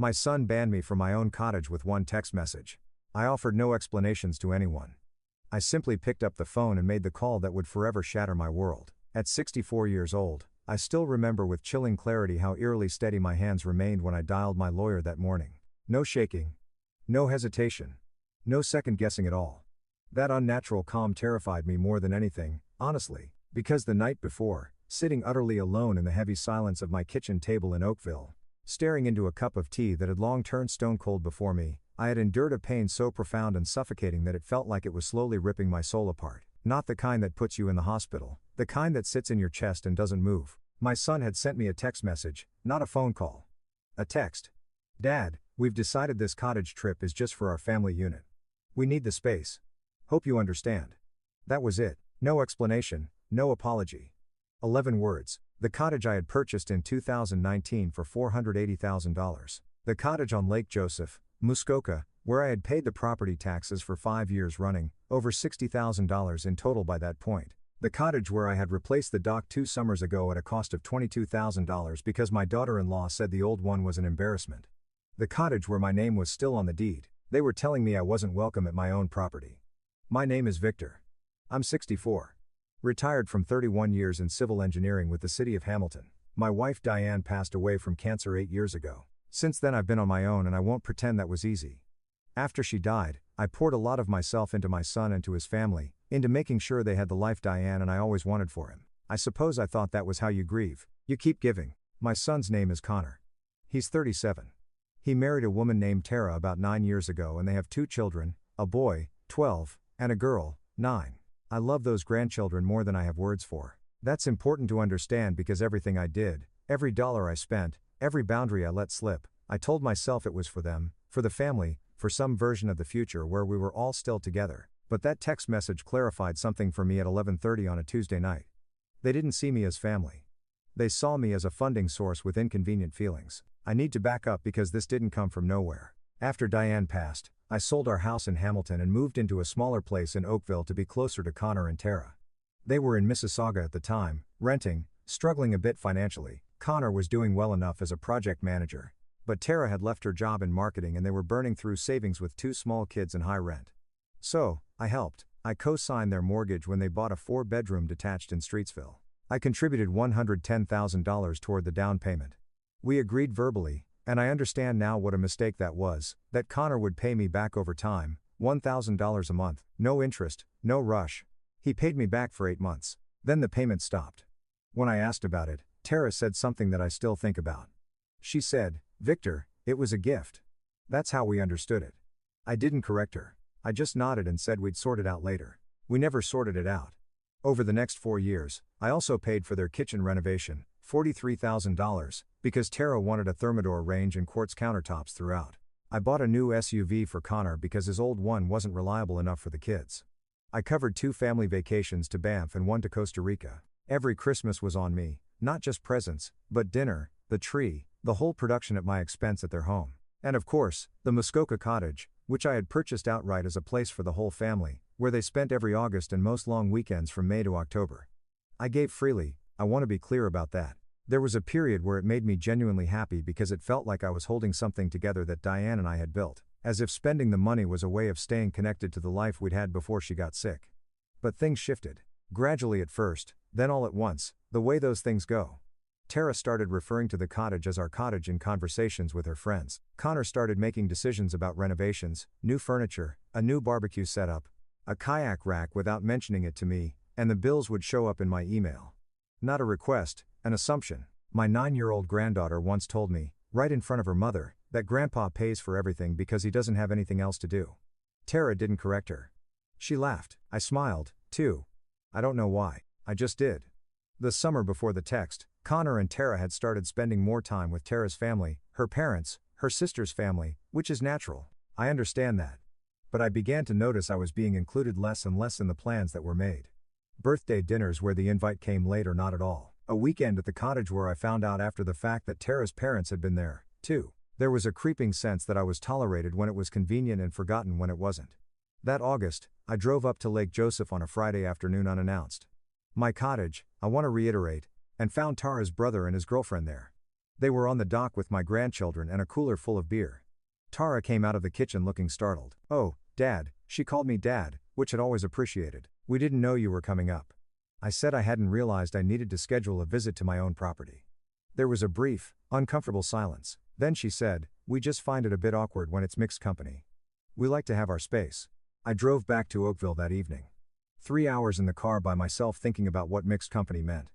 My son banned me from my own cottage with one text message. I offered no explanations to anyone. I simply picked up the phone and made the call that would forever shatter my world. At 64 years old, I still remember with chilling clarity how eerily steady my hands remained when I dialed my lawyer that morning. No shaking. No hesitation. No second guessing at all. That unnatural calm terrified me more than anything, honestly, because the night before, sitting utterly alone in the heavy silence of my kitchen table in Oakville, staring into a cup of tea that had long turned stone cold before me, I had endured a pain so profound and suffocating that it felt like it was slowly ripping my soul apart. Not the kind that puts you in the hospital, the kind that sits in your chest and doesn't move. My son had sent me a text message, not a phone call. A text. Dad, we've decided this cottage trip is just for our family unit. We need the space. Hope you understand. That was it. No explanation, no apology. 11 words. The cottage I had purchased in 2019 for $480,000. The cottage on Lake Joseph, Muskoka, where I had paid the property taxes for 5 years running, over $60,000 in total by that point. The cottage where I had replaced the dock 2 summers ago at a cost of $22,000 because my daughter-in-law said the old one was an embarrassment. The cottage where my name was still on the deed. They were telling me I wasn't welcome at my own property. My name is Victor. I'm 64. Retired from 31 years in civil engineering with the city of Hamilton. My wife Diane passed away from cancer 8 years ago. Since then I've been on my own and I won't pretend that was easy. After she died, I poured a lot of myself into my son and to his family, into making sure they had the life Diane and I always wanted for him. I suppose I thought that was how you grieve. You keep giving. My son's name is Connor. He's 37. He married a woman named Tara about 9 years ago and they have 2 children, a boy, 12, and a girl, 9. I love those grandchildren more than I have words for. That's important to understand because everything I did, every dollar I spent, every boundary I let slip, I told myself it was for them, for the family, for some version of the future where we were all still together. But that text message clarified something for me at 11:30 on a Tuesday night. They didn't see me as family. They saw me as a funding source with inconvenient feelings. I need to back up because this didn't come from nowhere. After Diane passed, I sold our house in Hamilton and moved into a smaller place in Oakville to be closer to Connor and Tara. They were in Mississauga at the time, renting, struggling a bit financially. Connor was doing well enough as a project manager, but Tara had left her job in marketing and they were burning through savings with 2 small kids and high rent. So, I helped. I co-signed their mortgage when they bought a 4-bedroom detached in Streetsville. I contributed $110,000 toward the down payment. We agreed verbally, and I understand now what a mistake that was, that Connor would pay me back over time, $1,000 a month, no interest, no rush. He paid me back for 8 months. Then the payment stopped. When I asked about it, Tara said something that I still think about. She said, "Victor, it was a gift." That's how we understood it. I didn't correct her. I just nodded and said we'd sort it out later. We never sorted it out. Over the next 4 years, I also paid for their kitchen renovation, $43,000, because Tara wanted a Thermador range and quartz countertops throughout. I bought a new SUV for Connor because his old one wasn't reliable enough for the kids. I covered 2 family vacations to Banff and 1 to Costa Rica. Every Christmas was on me, not just presents, but dinner, the tree, the whole production at my expense at their home. And of course, the Muskoka cottage, which I had purchased outright as a place for the whole family, where they spent every August and most long weekends from May to October. I gave freely, I want to be clear about that. There was a period where it made me genuinely happy because it felt like I was holding something together that Diane and I had built, as if spending the money was a way of staying connected to the life we'd had before she got sick. But things shifted. Gradually at first, then all at once, the way those things go. Tara started referring to the cottage as our cottage in conversations with her friends. Connor started making decisions about renovations, new furniture, a new barbecue setup, a kayak rack without mentioning it to me, and the bills would show up in my email. Not a request, an assumption. My 9-year-old granddaughter once told me, right in front of her mother, that Grandpa pays for everything because he doesn't have anything else to do. Tara didn't correct her. She laughed. I smiled, too. I don't know why. I just did. The summer before the text, Connor and Tara had started spending more time with Tara's family, her parents, her sister's family, which is natural. I understand that. But I began to notice I was being included less and less in the plans that were made. Birthday dinners where the invite came late or not at all. A weekend at the cottage where I found out after the fact that Tara's parents had been there, too. There was a creeping sense that I was tolerated when it was convenient and forgotten when it wasn't. That August, I drove up to Lake Joseph on a Friday afternoon unannounced. My cottage, I want to reiterate, and found Tara's brother and his girlfriend there. They were on the dock with my grandchildren and a cooler full of beer. Tara came out of the kitchen looking startled. "Oh, Dad," she called me Dad, which I'd always appreciated. "We didn't know you were coming up." I said I hadn't realized I needed to schedule a visit to my own property. There was a brief, uncomfortable silence. Then she said, "We just find it a bit awkward when it's mixed company. We like to have our space." I drove back to Oakville that evening. 3 hours in the car by myself thinking about what mixed company meant.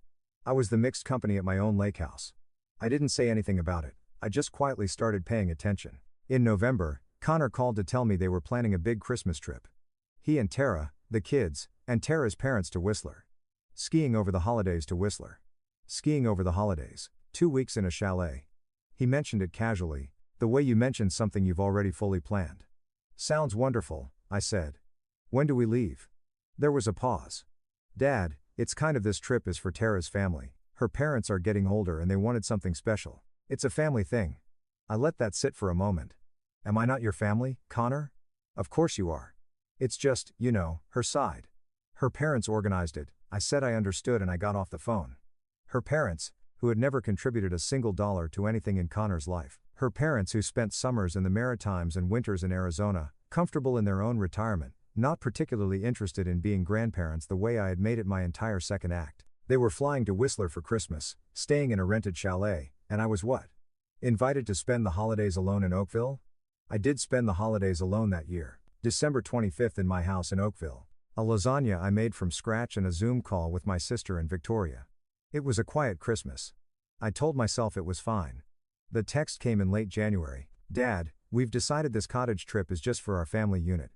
I was the mixed company at my own lake house. I didn't say anything about it, I just quietly started paying attention. In November, Connor called to tell me they were planning a big Christmas trip. He and Tara, the kids, and Tara's parents to Whistler. Skiing over the holidays to Whistler. Skiing over the holidays, 2 weeks in a chalet. He mentioned it casually, the way you mentioned something you've already fully planned. "Sounds wonderful," I said. "When do we leave?" There was a pause. "Dad, it's kind of this trip is for Tara's family. Her parents are getting older and they wanted something special. It's a family thing." I let that sit for a moment. "Am I not your family, Connor?" "Of course you are. It's just, her side. Her parents organized it." I said I understood and I got off the phone. Her parents, who had never contributed a single dollar to anything in Connor's life. Her parents who spent summers in the Maritimes and winters in Arizona, comfortable in their own retirement, not particularly interested in being grandparents the way I had made it my entire second act. They were flying to Whistler for Christmas, staying in a rented chalet, and I was what? Invited to spend the holidays alone in Oakville? I did spend the holidays alone that year, December 25th in my house in Oakville. A lasagna I made from scratch and a Zoom call with my sister and Victoria. It was a quiet Christmas. I told myself it was fine. The text came in late January. "Dad, we've decided this cottage trip is just for our family unit.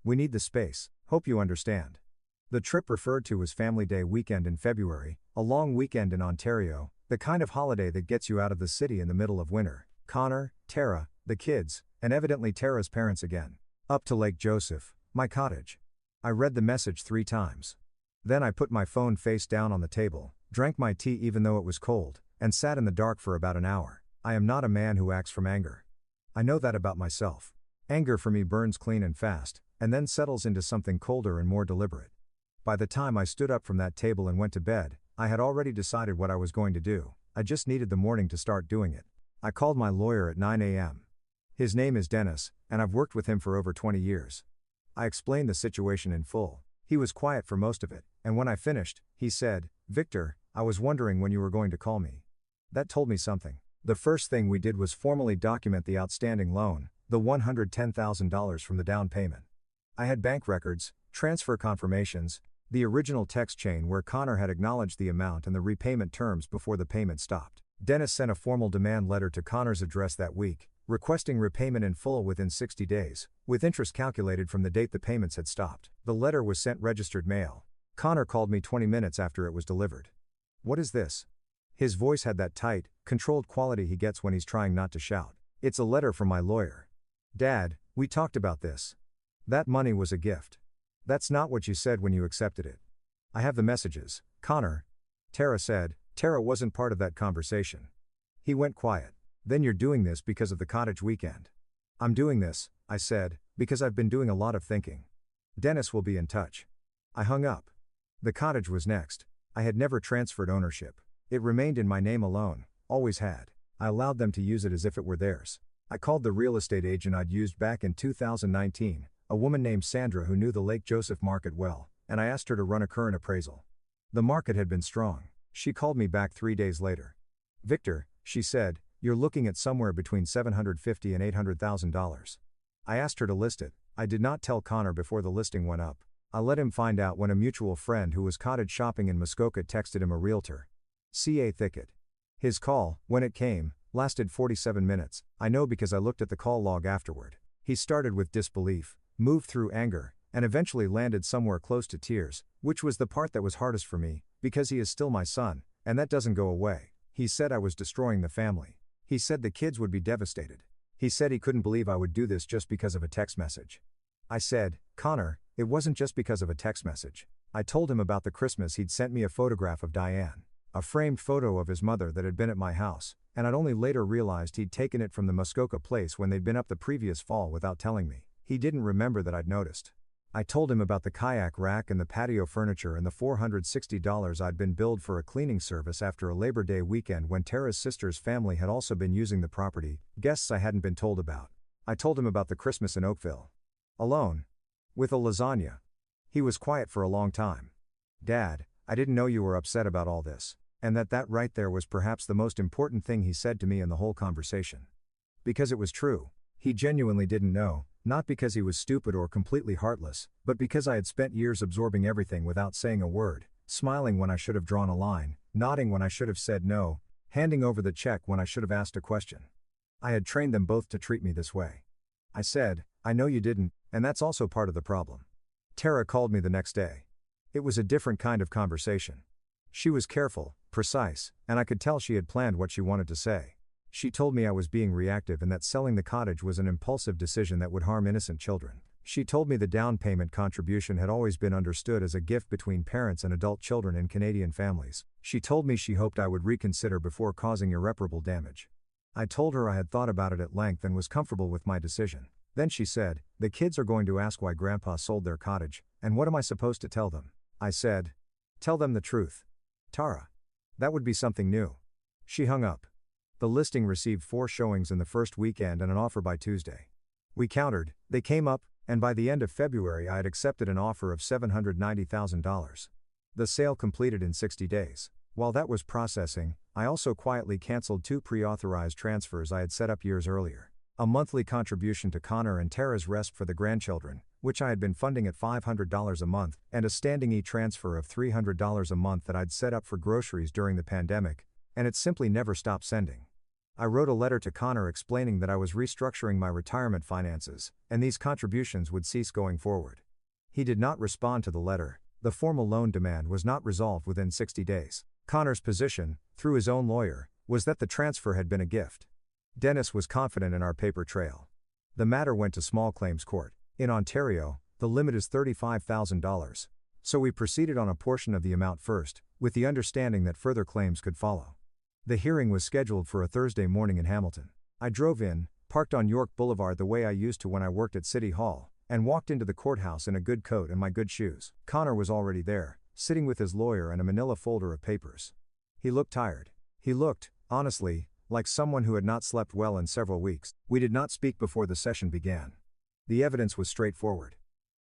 We need the space, hope you understand." The trip referred to was Family Day weekend in February, a long weekend in Ontario, the kind of holiday that gets you out of the city in the middle of winter. Connor, Tara, the kids, and evidently Tara's parents again. Up to Lake Joseph, my cottage. I read the message 3 times. Then I put my phone face down on the table, drank my tea even though it was cold, and sat in the dark for about an hour. I am not a man who acts from anger. I know that about myself. Anger for me burns clean and fast, and then settles into something colder and more deliberate. By the time I stood up from that table and went to bed, I had already decided what I was going to do. I just needed the morning to start doing it. I called my lawyer at 9 a.m. His name is Dennis, and I've worked with him for over 20 years. I explained the situation in full. He was quiet for most of it, and when I finished, he said, "Victor, I was wondering when you were going to call me." That told me something. The first thing we did was formally document the outstanding loan, the $110,000 from the down payment. I had bank records, transfer confirmations, the original text chain where Connor had acknowledged the amount and the repayment terms before the payment stopped. Dennis sent a formal demand letter to Connor's address that week, requesting repayment in full within 60 days, with interest calculated from the date the payments had stopped. The letter was sent registered mail. Connor called me 20 minutes after it was delivered. "What is this?" His voice had that tight, controlled quality he gets when he's trying not to shout. "It's a letter from my lawyer." "Dad, we talked about this. That money was a gift. That's not what you said when you accepted it." "I have the messages, Connor." Tara said. Tara wasn't part of that conversation. He went quiet. "Then you're doing this because of the cottage weekend." "I'm doing this," I said, "because I've been doing a lot of thinking. Dennis will be in touch." I hung up. The cottage was next. I had never transferred ownership. It remained in my name alone, always had. I allowed them to use it as if it were theirs. I called the real estate agent I'd used back in 2019, a woman named Sandra who knew the Lake Joseph market well, and I asked her to run a current appraisal. The market had been strong. She called me back 3 days later. "Victor," she said, "you're looking at somewhere between $750,000 and $800,000. I asked her to list it. I did not tell Connor before the listing went up. I let him find out when a mutual friend who was cottage shopping in Muskoka texted him a realtor. C.A. Thicket. His call, when it came, lasted 47 minutes, I know because I looked at the call log afterward. He started with disbelief, moved through anger, and eventually landed somewhere close to tears, which was the part that was hardest for me, because he is still my son, and that doesn't go away. He said I was destroying the family. He said the kids would be devastated. He said he couldn't believe I would do this just because of a text message. I said, "Connor, it wasn't just because of a text message." I told him about the Christmas he'd sent me a photograph of Diane, a framed photo of his mother that had been at my house, and I'd only later realized he'd taken it from the Muskoka place when they'd been up the previous fall without telling me. He didn't remember that I'd noticed. I told him about the kayak rack and the patio furniture and the $460 I'd been billed for a cleaning service after a Labor Day weekend when Tara's sister's family had also been using the property, guests I hadn't been told about. I told him about the Christmas in Oakville. Alone. With a lasagna. He was quiet for a long time. Dad, I didn't know you were upset about all this, and that right there was perhaps the most important thing he said to me in the whole conversation. Because it was true. He genuinely didn't know, not because he was stupid or completely heartless, but because I had spent years absorbing everything without saying a word, smiling when I should have drawn a line, nodding when I should have said no, handing over the check when I should have asked a question. I had trained them both to treat me this way. I said, I know you didn't, and that's also part of the problem. Tara called me the next day. It was a different kind of conversation. She was careful, precise, and I could tell she had planned what she wanted to say. She told me I was being reactive and that selling the cottage was an impulsive decision that would harm innocent children. She told me the down payment contribution had always been understood as a gift between parents and adult children in Canadian families. She told me she hoped I would reconsider before causing irreparable damage. I told her I had thought about it at length and was comfortable with my decision. Then she said, the kids are going to ask why Grandpa sold their cottage, and what am I supposed to tell them? I said, tell them the truth. Tara. That would be something new. She hung up. The listing received 4 showings in the first weekend and an offer by Tuesday. We countered, they came up, and by the end of February I had accepted an offer of $790,000. The sale completed in 60 days. While that was processing, I also quietly canceled 2 pre-authorized transfers I had set up years earlier. A monthly contribution to Connor and Tara's rest for the grandchildren, which I had been funding at $500 a month, and a standing e-transfer of $300 a month that I'd set up for groceries during the pandemic, and it simply never stopped sending. I wrote a letter to Connor explaining that I was restructuring my retirement finances, and these contributions would cease going forward. He did not respond to the letter. The formal loan demand was not resolved within 60 days. Connor's position, through his own lawyer, was that the transfer had been a gift. Dennis was confident in our paper trail. The matter went to small claims court. In Ontario, the limit is $35,000. So we proceeded on a portion of the amount first, with the understanding that further claims could follow. The hearing was scheduled for a Thursday morning in Hamilton. I drove in, parked on York Boulevard the way I used to when I worked at City Hall, and walked into the courthouse in a good coat and my good shoes. Connor was already there, sitting with his lawyer and a manila folder of papers. He looked tired. He looked, honestly, like someone who had not slept well in several weeks. We did not speak before the session began. The evidence was straightforward.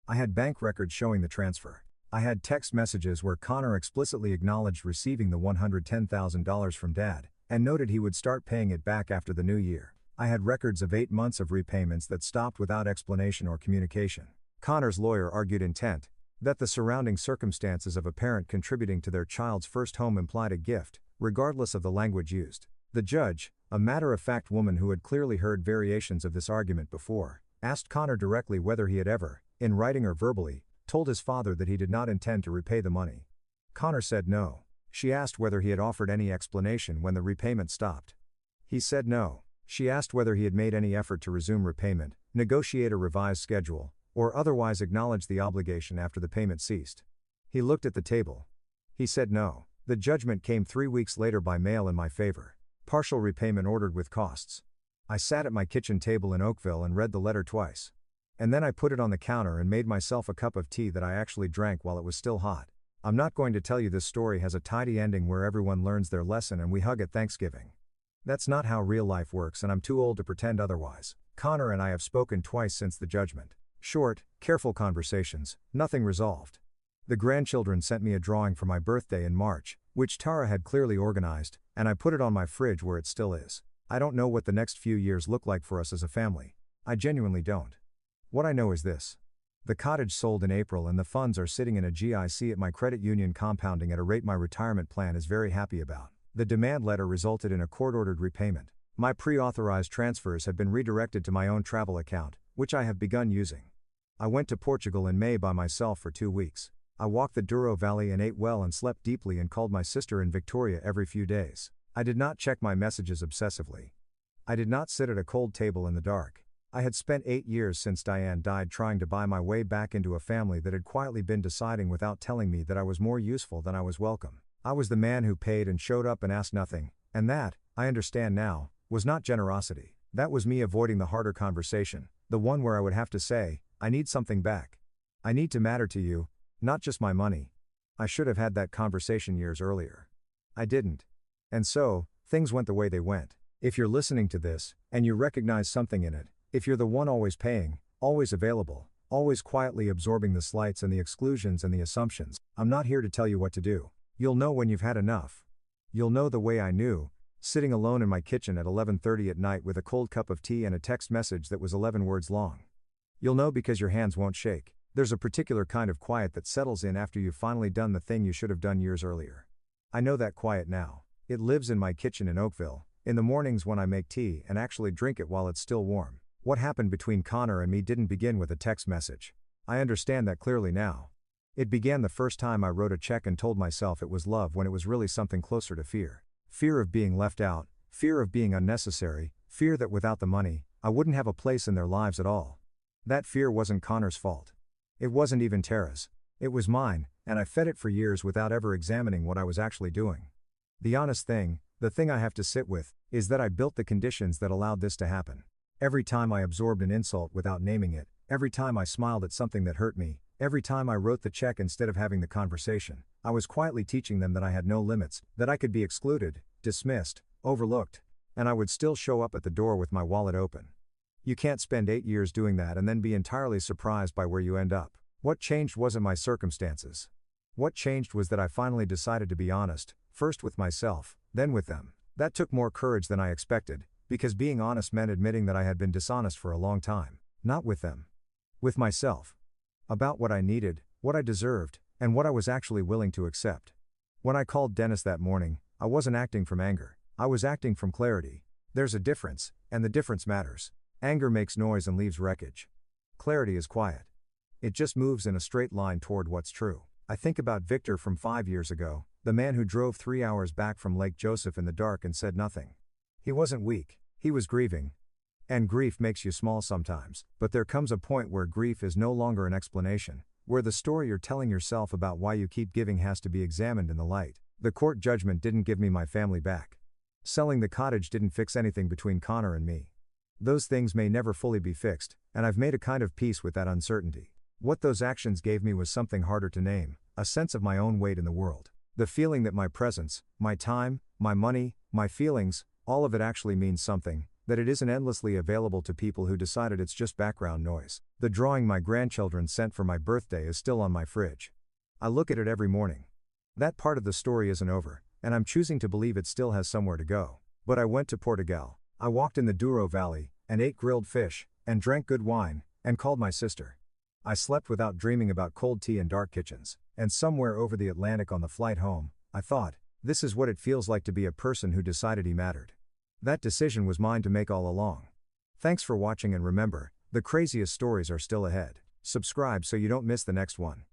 I had bank records showing the transfer. I had text messages where Connor explicitly acknowledged receiving the $110,000 from Dad, and noted he would start paying it back after the new year. I had records of 8 months of repayments that stopped without explanation or communication. Connor's lawyer argued intent, that the surrounding circumstances of a parent contributing to their child's first home implied a gift, regardless of the language used. The judge, a matter-of-fact woman who had clearly heard variations of this argument before, asked Connor directly whether he had ever, in writing or verbally, told his father that he did not intend to repay the money. Connor said no. She asked whether he had offered any explanation when the repayment stopped. He said no. She asked whether he had made any effort to resume repayment, negotiate a revised schedule, or otherwise acknowledge the obligation after the payment ceased. He looked at the table. He said no. The judgment came 3 weeks later by mail in my favor. Partial repayment ordered with costs. I sat at my kitchen table in Oakville and read the letter twice. And then I put it on the counter and made myself a cup of tea that I actually drank while it was still hot. I'm not going to tell you this story has a tidy ending where everyone learns their lesson and we hug at Thanksgiving. That's not how real life works and I'm too old to pretend otherwise. Connor and I have spoken twice since the judgment. Short, careful conversations, nothing resolved. The grandchildren sent me a drawing for my birthday in March, which Tara had clearly organized, and I put it on my fridge where it still is. I don't know what the next few years look like for us as a family. I genuinely don't. What I know is this. The cottage sold in April and the funds are sitting in a GIC at my credit union compounding at a rate my retirement plan is very happy about. The demand letter resulted in a court-ordered repayment. My pre-authorized transfers have been redirected to my own travel account, which I have begun using. I went to Portugal in May by myself for 2 weeks. I walked the Douro Valley and ate well and slept deeply and called my sister in Victoria every few days. I did not check my messages obsessively. I did not sit at a cold table in the dark. I had spent 8 years since Diane died trying to buy my way back into a family that had quietly been deciding without telling me that I was more useful than I was welcome. I was the man who paid and showed up and asked nothing, and that, I understand now, was not generosity. That was me avoiding the harder conversation, the one where I would have to say, I need something back. I need to matter to you, not just my money. I should have had that conversation years earlier. I didn't. And so, things went the way they went. If you're listening to this, and you recognize something in it, if you're the one always paying, always available, always quietly absorbing the slights and the exclusions and the assumptions, I'm not here to tell you what to do. You'll know when you've had enough. You'll know the way I knew, sitting alone in my kitchen at 11:30 at night with a cold cup of tea and a text message that was 11 words long. You'll know because your hands won't shake. There's a particular kind of quiet that settles in after you've finally done the thing you should have done years earlier. I know that quiet now. It lives in my kitchen in Oakville, in the mornings when I make tea and actually drink it while it's still warm. What happened between Connor and me didn't begin with a text message. I understand that clearly now. It began the first time I wrote a check and told myself it was love when it was really something closer to fear. Fear of being left out, fear of being unnecessary, fear that without the money, I wouldn't have a place in their lives at all. That fear wasn't Connor's fault. It wasn't even Tara's. It was mine, and I fed it for years without ever examining what I was actually doing. The honest thing, the thing I have to sit with, is that I built the conditions that allowed this to happen. Every time I absorbed an insult without naming it, every time I smiled at something that hurt me, every time I wrote the check instead of having the conversation, I was quietly teaching them that I had no limits, that I could be excluded, dismissed, overlooked, and I would still show up at the door with my wallet open. You can't spend 8 years doing that and then be entirely surprised by where you end up. What changed wasn't my circumstances. What changed was that I finally decided to be honest, first with myself, then with them. That took more courage than I expected, because being honest meant admitting that I had been dishonest for a long time, not with them. With myself. About what I needed, what I deserved, and what I was actually willing to accept. When I called Dennis that morning, I wasn't acting from anger, I was acting from clarity. There's a difference, and the difference matters. Anger makes noise and leaves wreckage. Clarity is quiet. It just moves in a straight line toward what's true. I think about Victor from 5 years ago, the man who drove 3 hours back from Lake Joseph in the dark and said nothing. He wasn't weak, he was grieving. And grief makes you small sometimes, but there comes a point where grief is no longer an explanation, where the story you're telling yourself about why you keep giving has to be examined in the light. The court judgment didn't give me my family back. Selling the cottage didn't fix anything between Connor and me. Those things may never fully be fixed, and I've made a kind of peace with that uncertainty. What those actions gave me was something harder to name, a sense of my own weight in the world. The feeling that my presence, my time, my money, my feelings, all of it actually means something, that it isn't endlessly available to people who decided it's just background noise. The drawing my grandchildren sent for my birthday is still on my fridge. I look at it every morning. That part of the story isn't over, and I'm choosing to believe it still has somewhere to go. But I went to Portugal. I walked in the Douro Valley, and ate grilled fish, and drank good wine, and called my sister. I slept without dreaming about cold tea and dark kitchens, and somewhere over the Atlantic on the flight home, I thought, this is what it feels like to be a person who decided he mattered. That decision was mine to make all along. Thanks for watching, and remember, the craziest stories are still ahead. Subscribe so you don't miss the next one.